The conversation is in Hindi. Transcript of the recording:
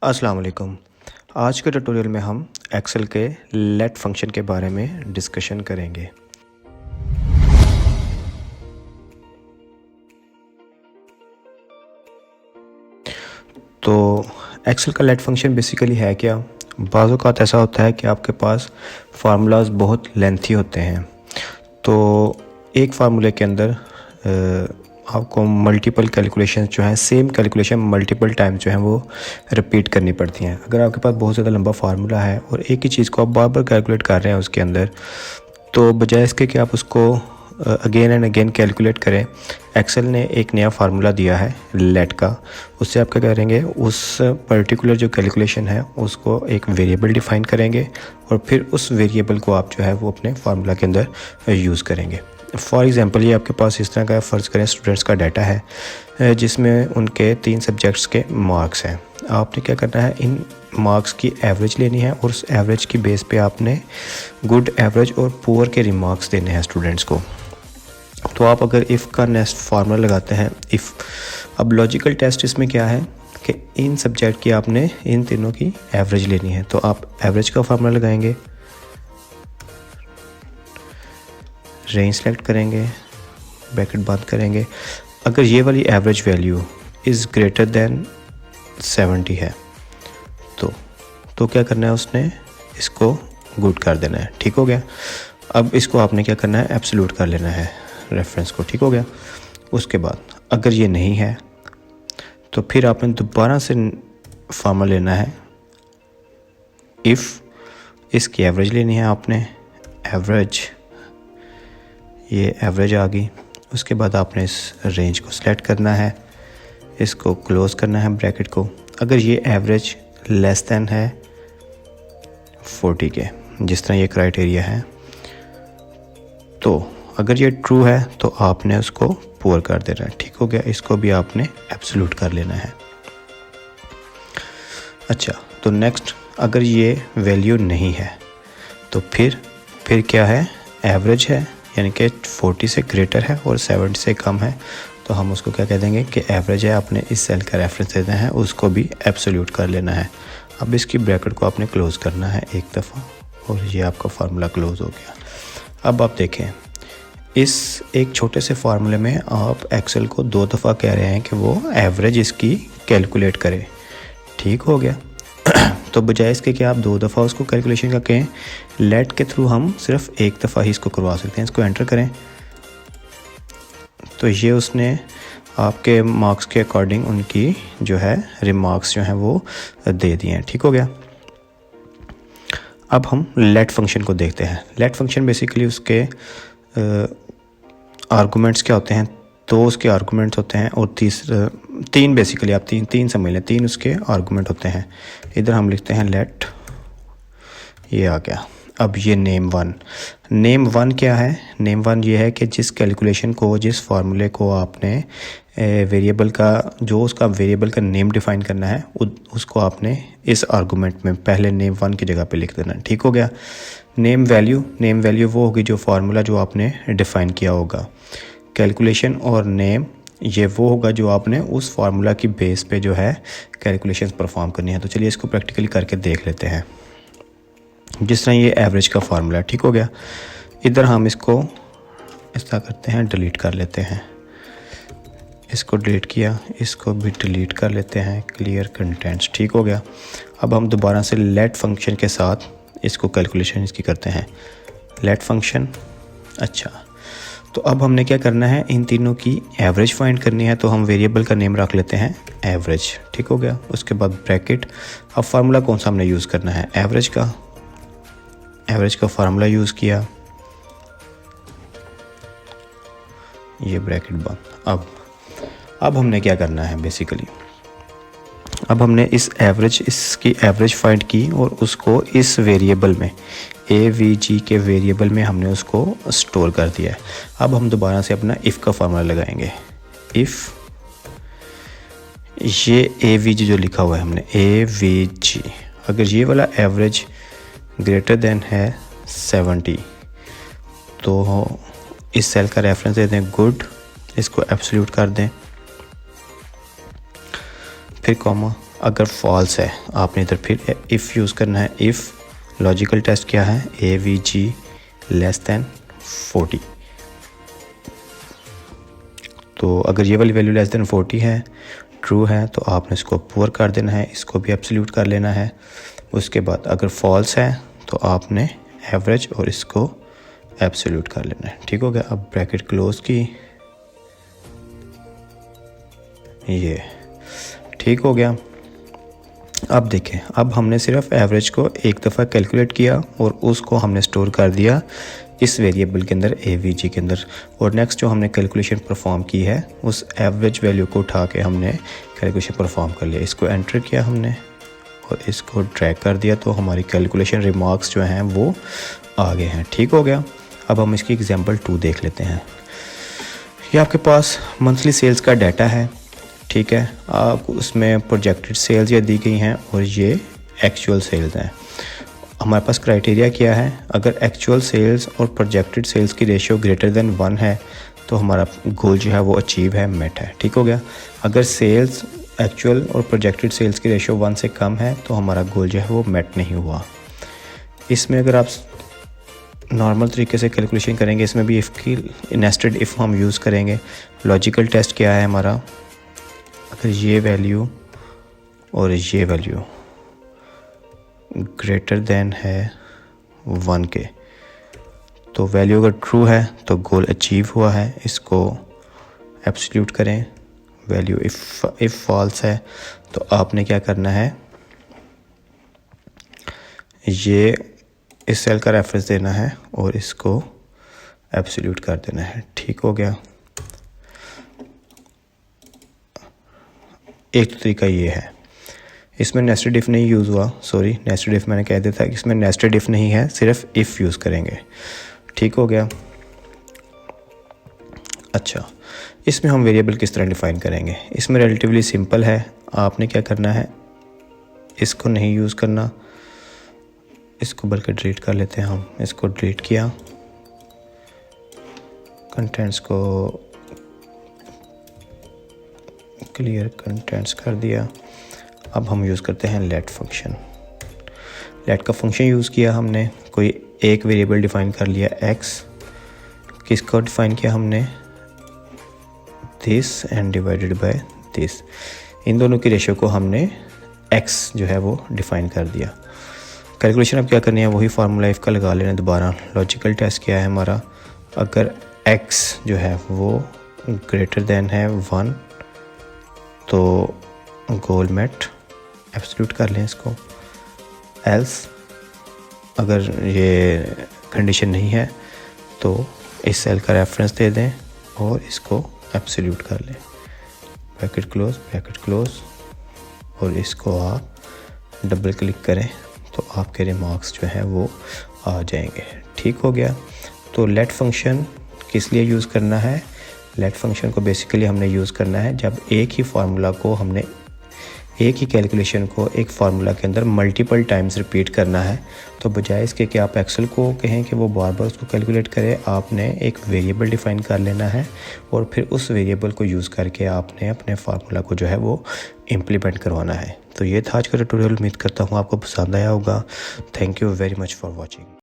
अस्सलाम वालेकुम। आज के ट्यूटोरियल में हम एक्सेल के लेट फंक्शन के बारे में डिस्कशन करेंगे। तो एक्सेल का लेट फंक्शन बेसिकली है क्या? बाज़ औक़ात ऐसा होता है कि आपके पास फार्मूलाज बहुत लेंथी होते हैं, तो एक फार्मूले के अंदर आपको मल्टीपल कैलकुलेशन जो हैं, सेम कैलकुलेशन मल्टीपल टाइम जो हैं वो रिपीट करनी पड़ती हैं। अगर आपके पास बहुत ज़्यादा लंबा फार्मूला है और एक ही चीज़ को आप बार बार कैलकुलेट कर रहे हैं उसके अंदर, तो बजाय इसके कि आप उसको अगेन एंड अगेन कैलकुलेट करें, एक्सेल ने एक नया फार्मूला दिया है लेट का। उससे आप क्या करेंगे, उस पर्टिकुलर जो कैलकुलेशन है उसको एक वेरिएबल डिफ़ाइन करेंगे और फिर उस वेरिएबल को आप जो है वो अपने फार्मूला के अंदर यूज़ करेंगे। फॉर एग्ज़ाम्पल, ये आपके पास इस तरह का फ़र्ज़ करें स्टूडेंट्स का डाटा है जिसमें उनके 3 सब्जेक्ट्स के मार्क्स हैं। आपने क्या करना है, इन मार्क्स की एवरेज लेनी है और उस एवरेज की बेस पे आपने गुड, एवरेज और पुअर के रिमार्क्स देने हैं स्टूडेंट्स को। तो आप अगर इफ़ का नेक्स्ट फार्मूला लगाते हैं, इफ़, अब लॉजिकल टेस्ट इसमें क्या है कि इन सब्जेक्ट की आपने इन तीनों की एवरेज लेनी है, तो आप एवरेज का फार्मूला लगाएंगे, रेंज सेलेक्ट करेंगे, ब्रैकेट बंद करेंगे। अगर ये वाली average value is greater than 70 है तो क्या करना है, उसने इसको गुड कर देना है। ठीक हो गया। अब इसको आपने क्या करना है, एब्सोल्यूट कर लेना है रेफरेंस को। ठीक हो गया। उसके बाद अगर ये नहीं है तो फिर आपने दोबारा से फार्मूला लेना है, इफ़, इसकी एवरेज लेनी है आपने, एवरेज, ये एवरेज आ गई। उसके बाद आपने इस रेंज को सिलेक्ट करना है, इसको क्लोज़ करना है ब्रैकेट को। अगर ये एवरेज लेस दैन है 40 के, जिस तरह ये क्राइटेरिया है, तो अगर ये ट्रू है तो आपने उसको पुअर कर देना है। ठीक हो गया। इसको भी आपने एब्सोल्यूट कर लेना है। अच्छा, तो नेक्स्ट, अगर ये वैल्यू नहीं है तो फिर क्या है, एवरेज है, यानी कि 40 से ग्रेटर है और 70 से कम है, तो हम उसको क्या कह देंगे कि एवरेज है। आपने इस सेल का रेफरेंस देना है, उसको भी एब्सोल्यूट कर लेना है। अब इसकी ब्रैकेट को आपने क्लोज़ करना है एक दफ़ा और ये आपका फार्मूला क्लोज़ हो गया। अब आप देखें, इस एक छोटे से फार्मूले में आप एक्सेल को 2 दफ़ा कह रहे हैं कि वो एवरेज इसकी कैलकुलेट करे। ठीक हो गया। तो बजाय इसके कि आप 2 दफ़ा उसको कैलकुलेशन का कहें, लेट के थ्रू हम सिर्फ एक दफ़ा ही इसको करवा सकते हैं। इसको एंटर करें तो ये उसने आपके मार्क्स के अकॉर्डिंग उनकी जो है रिमार्क्स जो हैं वो दे दिए हैं। ठीक हो गया। अब हम लेट फंक्शन को देखते हैं। लेट फंक्शन बेसिकली उसके आर्गूमेंट्स क्या होते हैं, 2 उसके आर्गूमेंट्स होते हैं और 3 बेसिकली आप तीन समझ लें, 3 उसके आर्गूमेंट होते हैं। इधर हम लिखते हैं लेट, ये आ गया। अब ये नेम वन क्या है? नेम वन ये है कि जिस कैलकुलेशन को, जिस फार्मूले को आपने वेरिएबल का, जो उसका वेरिएबल का नेम डिफ़ाइन करना है, उसको आपने इस आर्गूमेंट में पहले नेम वन की जगह पे लिख देना। ठीक हो गया। नेम वैल्यू वो होगी जो फार्मूला जो आपने डिफ़ाइन किया होगा। कैलकुलेशन और नेम ये वो होगा जो आपने उस फार्मूला की बेस पे जो है कैलकुलेशंस परफॉर्म करनी है। तो चलिए इसको प्रैक्टिकली करके देख लेते हैं। जिस तरह ये एवरेज का फार्मूला, ठीक हो गया। इधर हम इसको इस तरह करते हैं, डिलीट कर लेते हैं। इसको डिलीट किया, इसको भी डिलीट कर लेते हैं, क्लियर कंटेंट्स। ठीक हो गया। अब हम दोबारा से लेट फंक्शन के साथ इसको कैलकुलेशन इसकी करते हैं, लेट फंक्शन। अच्छा, तो अब हमने क्या करना है, इन तीनों की एवरेज फाइंड करनी है, तो हम वेरिएबल का नेम रख लेते हैं एवरेज। ठीक हो गया। उसके बाद ब्रैकेट। अब फार्मूला कौन सा हमने यूज़ करना है, एवरेज का फार्मूला यूज़ किया, ये ब्रैकेट बंद। अब हमने क्या करना है बेसिकली, अब हमने इसकी एवरेज फाइंड की और उसको इस वेरिएबल में, AVG के वेरिएबल में हमने उसको स्टोर कर दिया है। अब हम दोबारा से अपना इफ़ का फार्मूला लगाएंगे। इफ़, ये AVG जो लिखा हुआ है हमने, AVG, अगर ये वाला एवरेज ग्रेटर देन है 70 तो इस सेल का रेफरेंस दे दें गुड, इसको एब्सोल्यूट कर दें, फिर कॉमा, अगर फॉल्स है आपने इधर फिर इफ़ यूज़ करना है। इफ़ लॉजिकल टेस्ट क्या है, AVG लेस दैन 40। तो अगर ये वाली वैल्यू लेस दैन 40 है, ट्रू है, तो आपने इसको पुअर कर देना है, इसको भी एब्सोल्यूट कर लेना है। उसके बाद अगर फॉल्स है तो आपने एवरेज और इसको एब्सोल्यूट कर लेना है। ठीक हो गया। अब ब्रैकेट क्लोज की, ये ठीक हो गया। अब देखें, अब हमने सिर्फ एवरेज को एक दफ़ा कैलकुलेट किया और उसको हमने स्टोर कर दिया इस वेरिएबल के अंदर, AVG के अंदर। और नेक्स्ट जो हमने कैलकुलेशन परफॉर्म की है उस एवरेज वैल्यू को उठा के हमने कैलकुलेशन परफॉर्म कर लिया। इसको एंटर किया हमने और इसको ड्रैग कर दिया, तो हमारी कैलकुलेशन रिमार्क्स जो हैं वो आ गए हैं। ठीक हो गया। अब हम इसकी एग्जांपल 2 देख लेते हैं। ये आपके पास मंथली सेल्स का डाटा है, ठीक है। आप उसमें प्रोजेक्टेड सेल्स ये दी गई हैं और ये एक्चुअल सेल्स हैं। हमारे पास क्राइटेरिया क्या है, अगर एक्चुअल सेल्स और प्रोजेक्टेड सेल्स की रेशियो ग्रेटर देन 1 है तो हमारा गोल जो है वो अचीव है, मेट है। ठीक हो गया। अगर सेल्स एक्चुअल और प्रोजेक्टेड सेल्स की रेशियो 1 से कम है तो हमारा गोल जो है वो मेट नहीं हुआ। इसमें अगर आप नॉर्मल तरीके से कैलकुलेशन करेंगे, इसमें भी इफ़ की नेस्टेड इफ़ हम यूज़ करेंगे। लॉजिकल टेस्ट क्या है हमारा, अगर ये वैल्यू और ये वैल्यू ग्रेटर देन है 1 के, तो वैल्यू अगर ट्रू है तो गोल अचीव हुआ है, इसको एब्सोल्यूट करें। वैल्यू इफ़ फॉल्स है तो आपने क्या करना है, ये इस सेल का रेफरेंस देना है और इसको एब्सोल्यूट कर देना है। ठीक हो गया। एक तरीका ये है, इसमें नेस्टेड इफ़ नहीं यूज़ हुआ, सॉरी नेस्टेड इफ़ मैंने कह दिया था, इसमें नेस्टेड इफ़ नहीं है, सिर्फ इफ़ यूज़ करेंगे। ठीक हो गया। अच्छा, इसमें हम वेरिएबल किस तरह डिफ़ाइन करेंगे, इसमें रिलेटिवली सिंपल है। आपने क्या करना है, इसको नहीं यूज़ करना, इसको बल्कि डिलीट कर लेते हैं हम। इसको डिलीट किया, कंटेंट्स को क्लियर कंटेंट्स कर दिया। अब हम यूज़ करते हैं लेट फंक्शन। लेट का फंक्शन यूज़ किया हमने, कोई एक वेरिएबल डिफ़ाइन कर लिया x, किसको डिफ़ाइन किया हमने, this and divided by this. इन दोनों की रेशियो को हमने x जो है वो डिफ़ाइन कर दिया। कैलकुलेशन अब क्या करनी है, वही फार्मूला इफ़ का लगा लेना दोबारा। लॉजिकल टेस्ट क्या है हमारा, अगर x जो है वो ग्रेटर देन है 1 तो गोल मेट, एब्सोल्यूट कर लें इसको। एल्स अगर ये कंडीशन नहीं है तो इस सेल का रेफरेंस दे दें और इसको एब्सोल्यूट कर लें। ब्रैकेट क्लोज और इसको आप डबल क्लिक करें तो आपके रिमार्क्स जो है वो आ जाएंगे। ठीक हो गया। तो लेट फंक्शन किस लिए यूज़ करना है, लेट फंक्शन को बेसिकली हमने यूज़ करना है जब एक ही फार्मूला को हमने, एक ही कैलकुलेशन को एक फार्मूला के अंदर मल्टीपल टाइम्स रिपीट करना है। तो बजाय इसके कि आप एक्सेल को कहें कि वो बार बार उसको कैलकुलेट करे, आपने एक वेरिएबल डिफ़ाइन कर लेना है और फिर उस वेरिएबल को यूज़ करके आपने अपने फार्मूला को जो है वो इम्प्लीमेंट करवाना है। तो ये था आज का ट्यूटोरियल। उम्मीद करता हूँ आपको पसंद आया होगा। Thank you very much for watching.